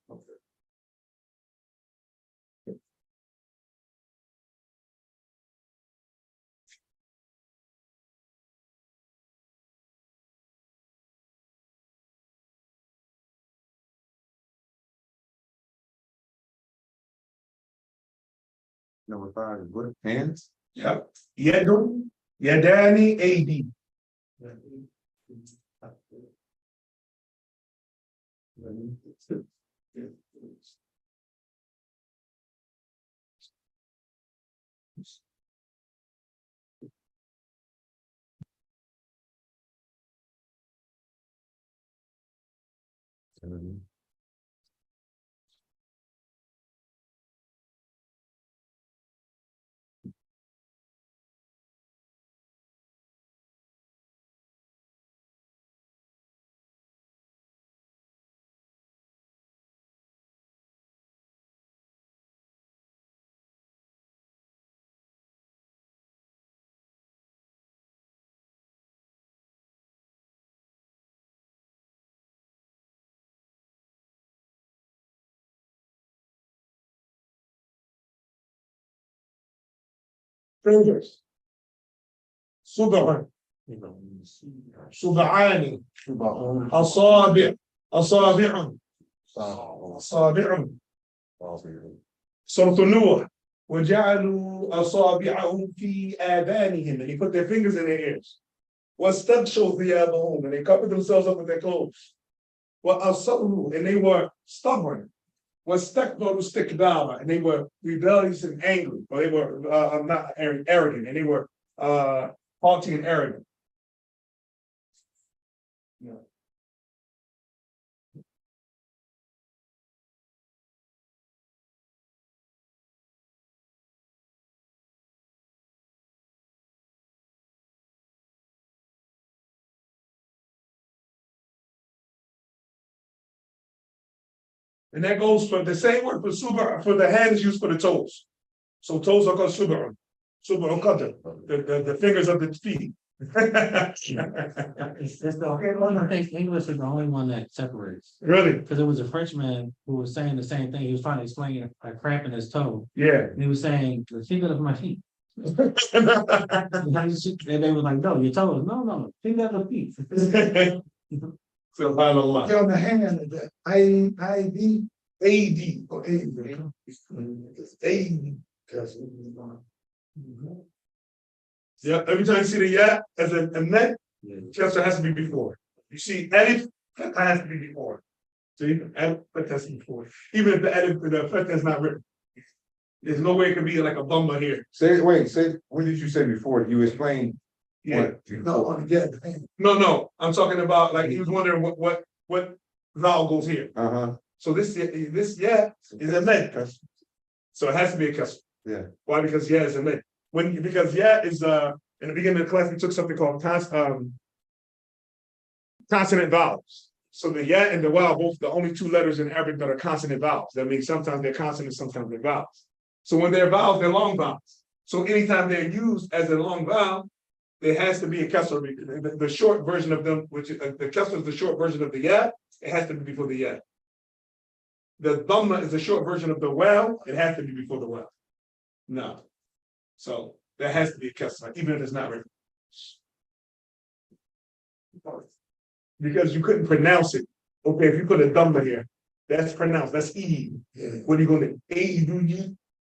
Number 5 is what? Hands? Yeah. Yadun, yadani, AD. fingers. Sub'an, sub'ani, asabi', asabi'un, asabi'un. Surah An-Nur. وَجَعَلُوا أَصَابِعَهُمْ فِي آذَانِهِمْ. And he put their fingers in their ears. وَاسْتَغْشَوْا ثِيَابَهُمْ. And they covered themselves up with their clothes. وَأَصَرُّوا. And they were stubborn. وَاسْتَكْبَرُوا اسْتِكْبَارًا. And they were rebellious and angry. Or they were not arrogant. And they were haughty and arrogant. Yeah. And that goes for the same word for suba, for the hands used for the toes. So toes are called suba, qadr, the fingers of the feet. It's the okay one. I think English is the only one that separates. Really? Because it was a Frenchman who was saying the same thing. He was trying to explain a cramp in his toe. Yeah. And he was saying, the finger of my feet. And they were like, no, your toes. No, finger of the feet. Subhanallah. On the hand, the ID, AD, or AD. Yeah, every time you see the yeah as a net, chapter has to be before. You see alif, that has to be before. See, alif, that has to be before. Even if the alif, the fath is not written. There's no way it could be like a bumba here. Say, what did you say before? You explained. Yeah. No, again. No, I'm talking about like he was wondering what vowel goes here. So this yeah is a med. So it has to be a custom. Yeah. Why? Because yeah is a med. Because yeah is in the beginning of the class we took something called consonant vowels. So the yeah and the wow are both the only two letters in Arabic that are consonant vowels. That means sometimes they're consonants, sometimes they're vowels. So when they're vowels, they're long vowels. So anytime they're used as a long vowel, there has to be a kasra. The short version of them, which is the kasra is the short version of the yeah, it has to be before the yeah. The dhamma is the short version of the wow, it has to be before the wow. No. So there has to be a kasra, even if it's not written. Because you couldn't pronounce it. Okay, if you put a dhamma here, that's pronounced, that's E. What are you gonna do?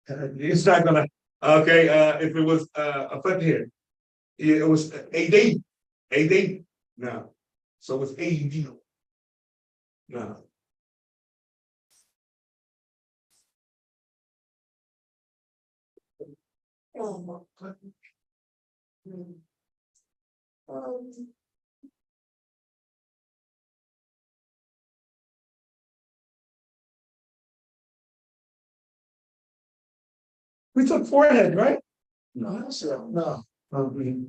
It's not gonna, okay, if it was a foot here. It was AD. No. So it's AD. No. We took forehead, right? No.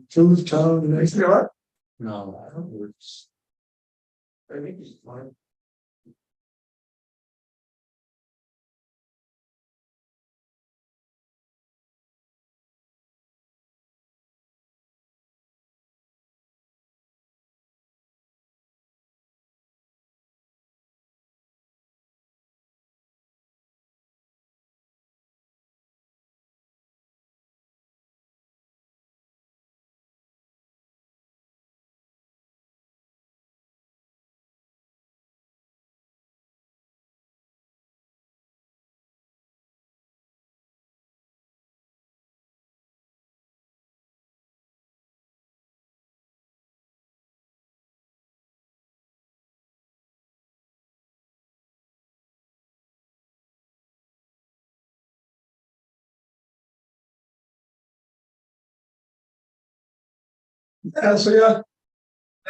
Choose tone, You see what? No, I don't know. I think it's fine.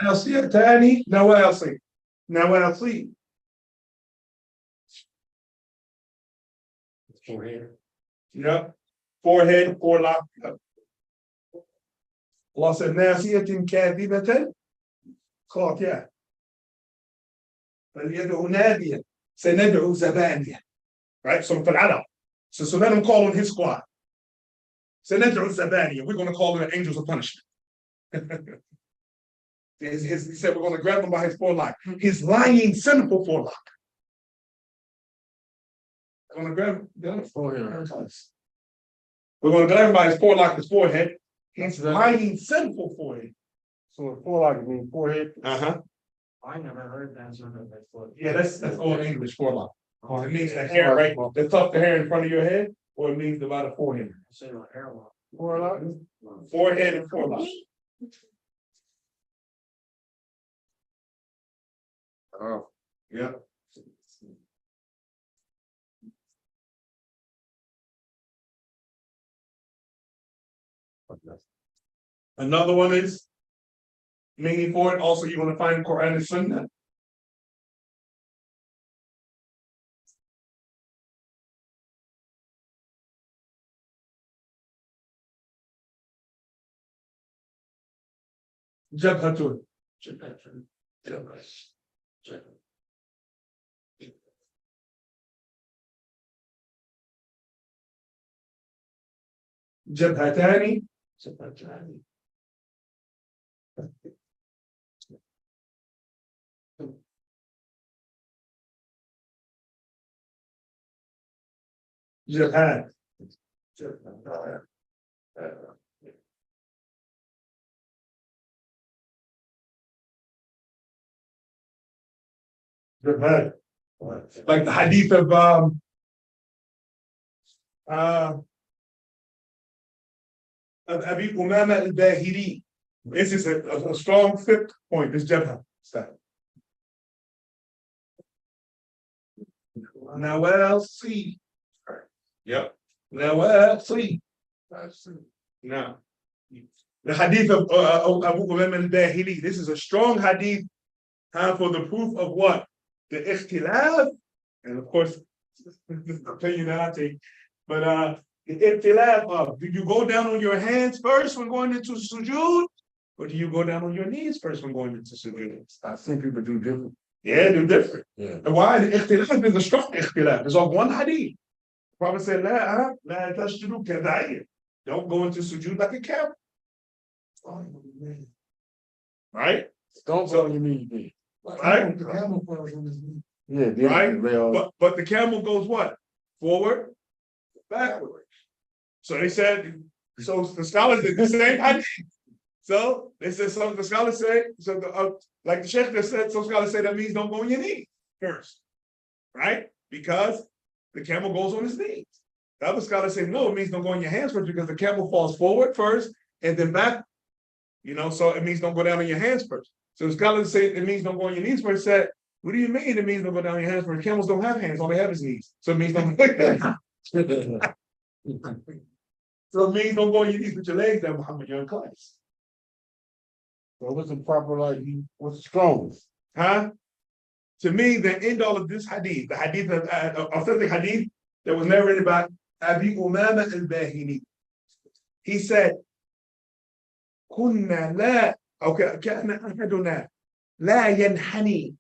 ناصية تاني نواصي Forehead. Yep. Forehead, forelock. Yep. Allah said ناصية كاذبة خاطئة فليدعو ناديا سندعو زبانية. Right, so for Adam. So let him call on his squad. سندعو زبانية. We're going to call them angels of punishment. He said we're going to grab him by his forelock, his lying, sinful forelock. I'm going to grab him. We're gonna clarify his forelock, his forehead. He's lying sinful forehead. So a forelock means forehead. Uh-huh. I never heard that sort of before. Yeah, that's all English forelock. It means the hair, right? The tuft the hair in front of your head, or it means about a forehead. Say like hairline. Forelock. Forehead and forelock. Oh, Yeah. Another one is meaning for it. Also, you're gonna find Quran and Sunnah. Jabhatun. Jabhatani. Jabhat. Jabhat. Like the hadith of Abi Umama al-Bahili. This is a strong fifth point, this Jabhat style. Now what else? See. Yep. Now what else? See. Now. The hadith of Abu Umama al-Bahili. This is a strong hadith for the proof of what? The ikhtilaf. And of course, this is the opinion that I take. But the ikhtilaf of, do you go down on your hands first when going into sujood? Or do you go down on your knees first when going into sujood? I think people do different. Yeah, they're different. Yeah. And why the ikhtilaf is a strong ikhtilaf? It's of one hadith. The Prophet said, la tashjudu kadayya. Don't go into sujood like a camel. Right? Don't go on your knees, then. Right? Yeah, then Right? they all- But the camel goes what? Forward, backward. So they said, so the scholars did the same hadith. So they said, so the scholars say, so like the Sheikh just said, some scholars say that means don't go on your knees first. Right? Because the camel goes on his knees. The other scholars say, no, it means don't go on your hands first because the camel falls forward first and then back. So it means don't go down on your hands first. So the scholars say it means don't go on your knees first. Said, what do you mean it means don't go down on your hands first? Camels don't have hands, all they have is knees. So it means don't So it means don't go on your knees with your legs down, Muhammad, you're in class. So what's the proper, like, what's the strongest? Huh? To me, the end all of this hadith, the hadith of authentic hadith that was narrated by Abi Umama al-Bahili. He said, كنا لا أو كان أحدنا لا ينحني.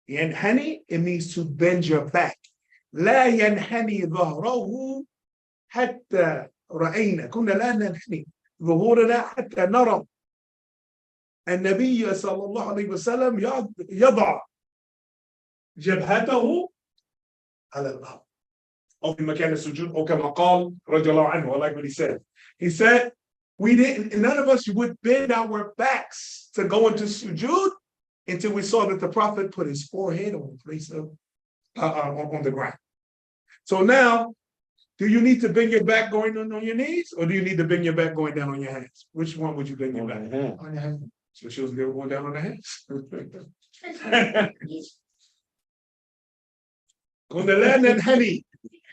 ينحني, it means to bend your back. لا ينحني ظهره حتى رأينا. كنا لا ننحني ظهورنا حتى نرى النبي صلى الله عليه وسلم يضع جبهته على الأرض أو في مكان السجود أو كما قال رضي الله عنه. I like what he said. He said, none of us would bend our backs to go into sujood until we saw that the Prophet put his forehead on the place of on the ground. So now, do you need to bend your back going on your knees, or do you need to bend your back going down on your hands? Which one would you bend your back? On your hand. So she was going down on the hands. كنا لا ننحني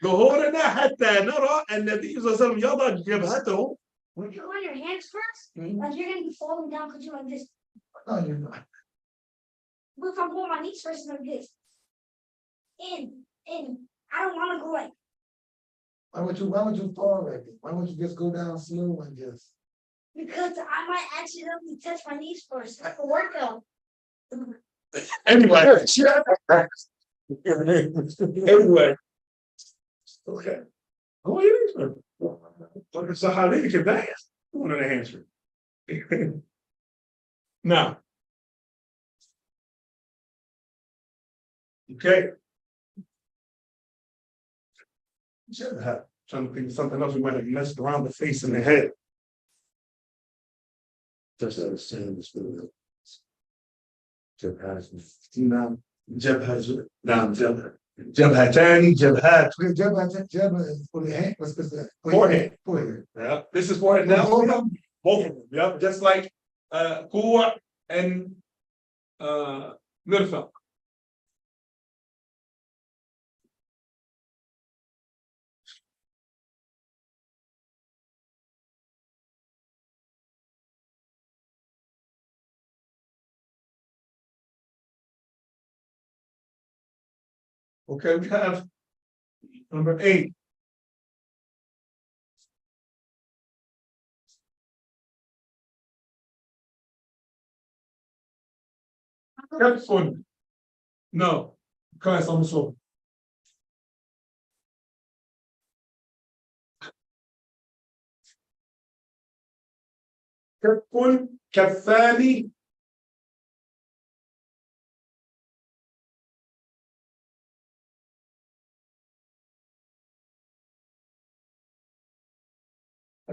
ظهورنا حتى نرى النبي صلى الله عليه وسلم يضع جبهته. When you're on your hands first, like you're gonna be falling down because you're like this. No, you're not. But if I'm going on my knees first like this. In. I don't wanna go like, Why would you fall like this? Why would you just go down slow and just? because I might accidentally touch my knees first, like a workout. Anyway. Anyway. Okay. Go ahead. Look at how they can dance. One of the answer. Now. Okay. Trying to think of something else we might have messed around the face and the head. Just understand this. Just has. نعم جبهة نعم جبهتان جبهات forehead. Yeah, this is forehead now. Both of them, yeah, just like قوة and مرفق. Okay, we have number 8. كف. No, كويس I'm sorry. كف كفان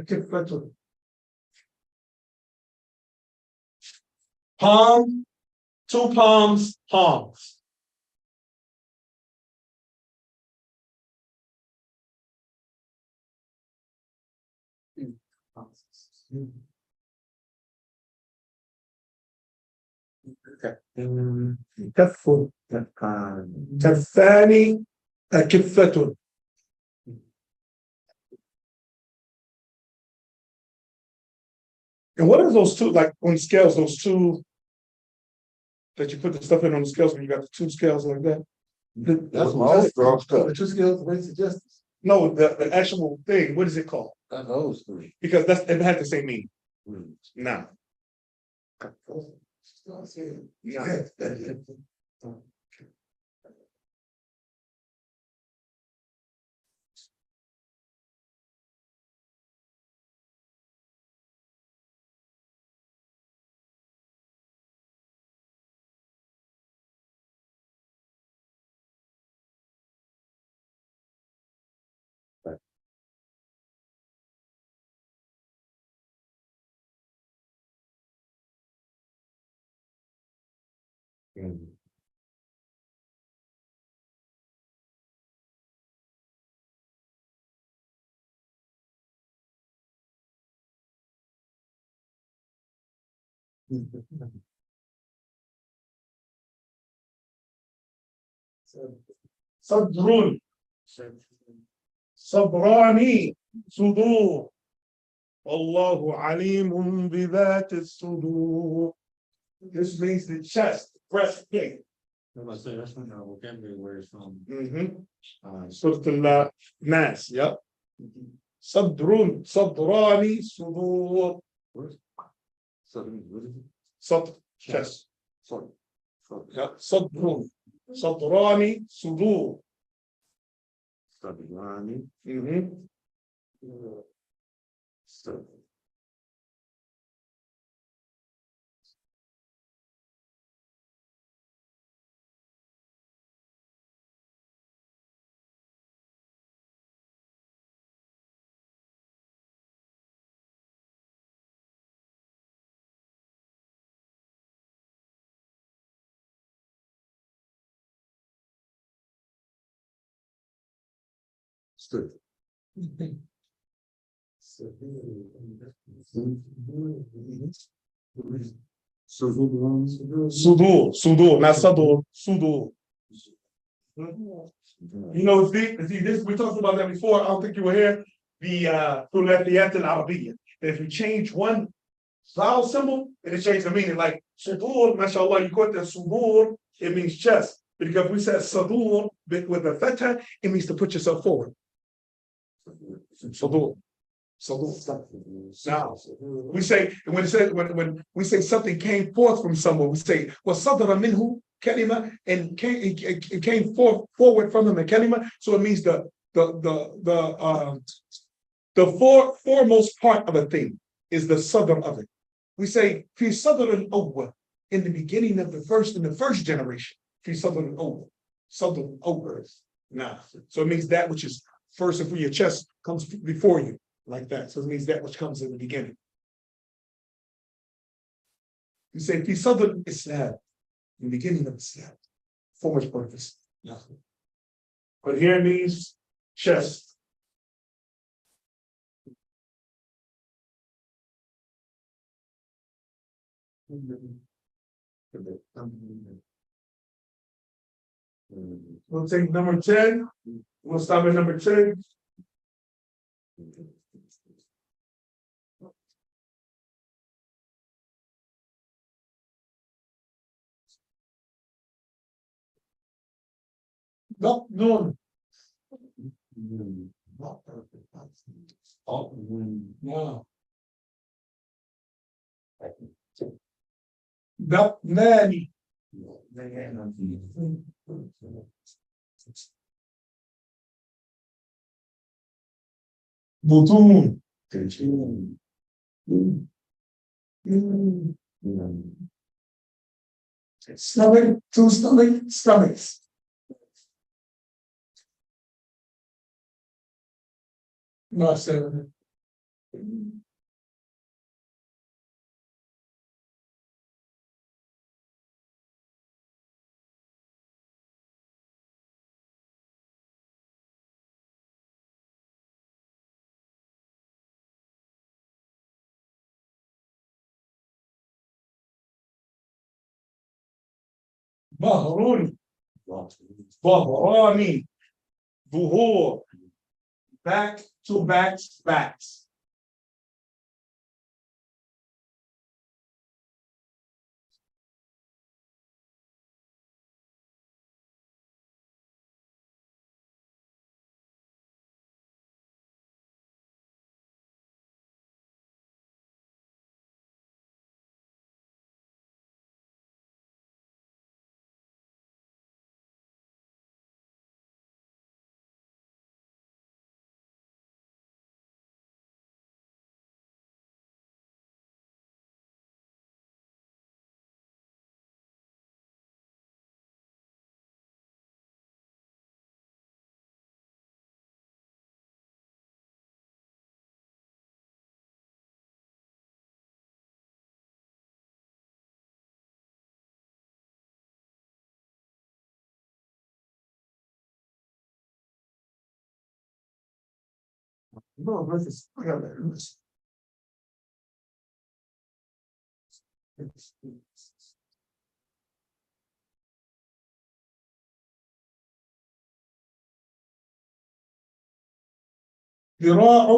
كفة. Palm, 2 palms, palms. كف كفان كفة. And what are those two, like on scales, those two that you put the stuff in on the scales when you got the 2 scales like that? That's my old strong stuff. The 2 scales, what is it just? No, the actual thing, what is it called? That's old school. Because it had the same meaning. Now. Yeah. صدر صبراني صدور والله عليم بذات الصدور. This means the chest, breastplate. That's when our vocabulary where it's from. Surah Al-Nas, yep. صدر صدراني صدور. صدر, chest. Yep. صدر صدراني صدور. Sudur, not Sadur, Sudur. You know, this we talked about that before. I don't think you were here. The Thulathiyat al-Arabiyyah. If you change one vowel symbol, it'll change the meaning. Like Sudur, mashallah, you got the Sudur, it means chest. Because if we said Sadur with a feta, it means to put yourself forward. Sadur. Now, we say when we say something came forth from someone, we say وَصَدَرَ مِنْهُ kalima, and it came forward from him a kalima. So it means the foremost part of a thing is the sadr of it. We say fi sadr al-awwal, in the beginning of the first generation. Fi sadr al-awwal, sadr al-awwal. Now, so it means that which is first of your chest comes before you, like that. So it means that which comes in the beginning. You say, fi sadr Islam, in the beginning of Islam. For which purpose? Nothing. But here it means chest. We'll take number 10. We'll stop at number 10. No, no. No. No, nanny. بطون stomach, two stomachs. No, seven. ظهروني ظهراني ظهور back to backs. No, this is ذراع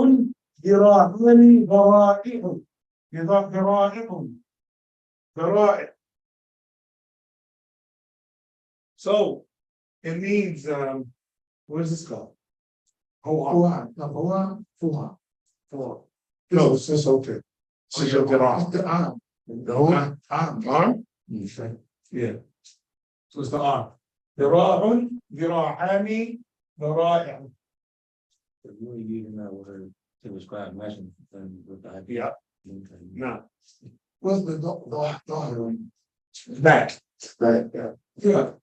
ذراعان ذرائع ذرائع. So it means what is this called? No, it's just okay. So your arm. No, arm. Yeah. So it's the arm. ذراع ذراعان ذرائع. Really using that word to describe measurement with the Yeah. No. What's the Back. Right, Yeah.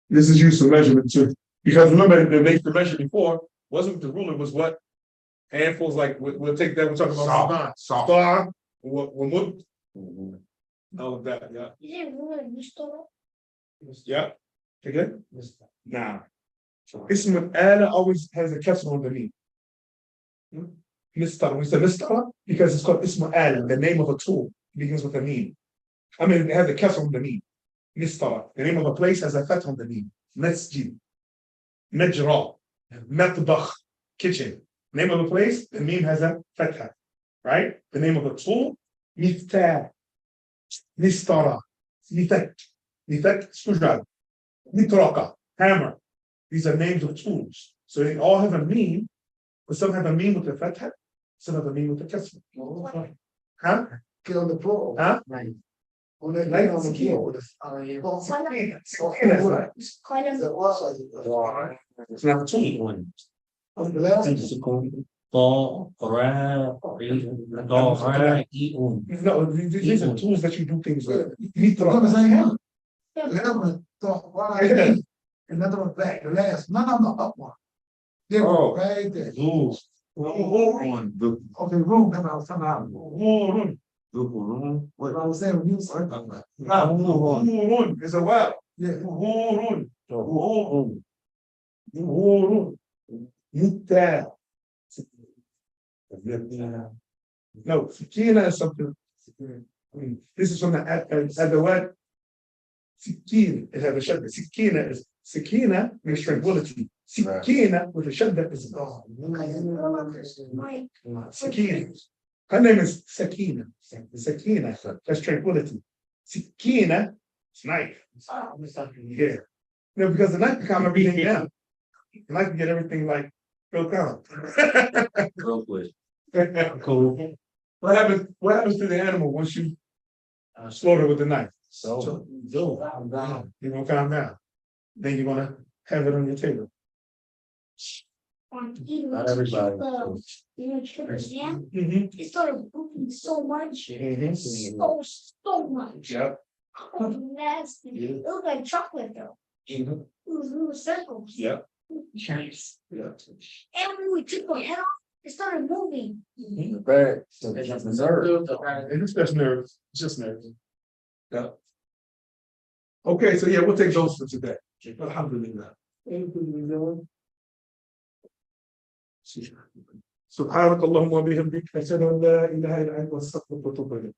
This is used for measurement too. Because remember, the base to measure before wasn't the ruler, was what? Handfuls, like we'll take that, we're talking about Soft. star, what, all of that, yeah. Is it really useful? Yeah. Take it? Nah. Ism al-ala always has a kasra underneath. Mistara, we said mistara because it's called ism al, the name of a tool, it begins with a meme. I mean, it has a kasra underneath. Mistara, the name of a place has a fath underneath. Masjid, majra, matbakh, kitchen. Name of a place, the meme has a fatha, right? The name of a tool, miftah, mistara, mifak, screwdriver, mitraka, hammer. These are names of tools. So they all have a meme, but some have a meme with the fatha, some have a meme with the kasra. Huh? Get on the floor. Huh? On that Like on the the floor. Kind of. It's not a tool. On the left. No, these are tools that you do things with. You need to. Yeah. Another one back, the last, no, up one. There, Oh. right there. On the, Okay, room, come out, come out. the room, what? What I was saying, when you started talking about. It's a well. Yeah. No, Sakina is something. This is from the at the word. Sakina, it has a shadda. Sakina means tranquility. Sakina with a shadda is God. Sakina. Her name is Sakina. Sakina, that's tranquility. Sakina, it's knife. Yeah. No, because the knife can calm everything down. The knife can get everything like real calm. Real quick. Cool. What happens to the animal once you slaughter with the knife? So you're gonna calm down. Then you're gonna have it on your table. Not everybody. Chicken jam, Mm-hmm. it started moving so much, so much. Yep. Oh, nasty. It looked like chocolate though. It was little circles. Yep. Nice. Yeah. And when we took the head off, it started moving. Bad. So they have reserve. And it's just nerves. It's just nerves. Yeah. Okay, so yeah, we'll take those for today. Alhamdulillah. سبحانك اللهم وبحمدك أشهد أن لا إله إلا أنت أستغفرك وأتوب إليك.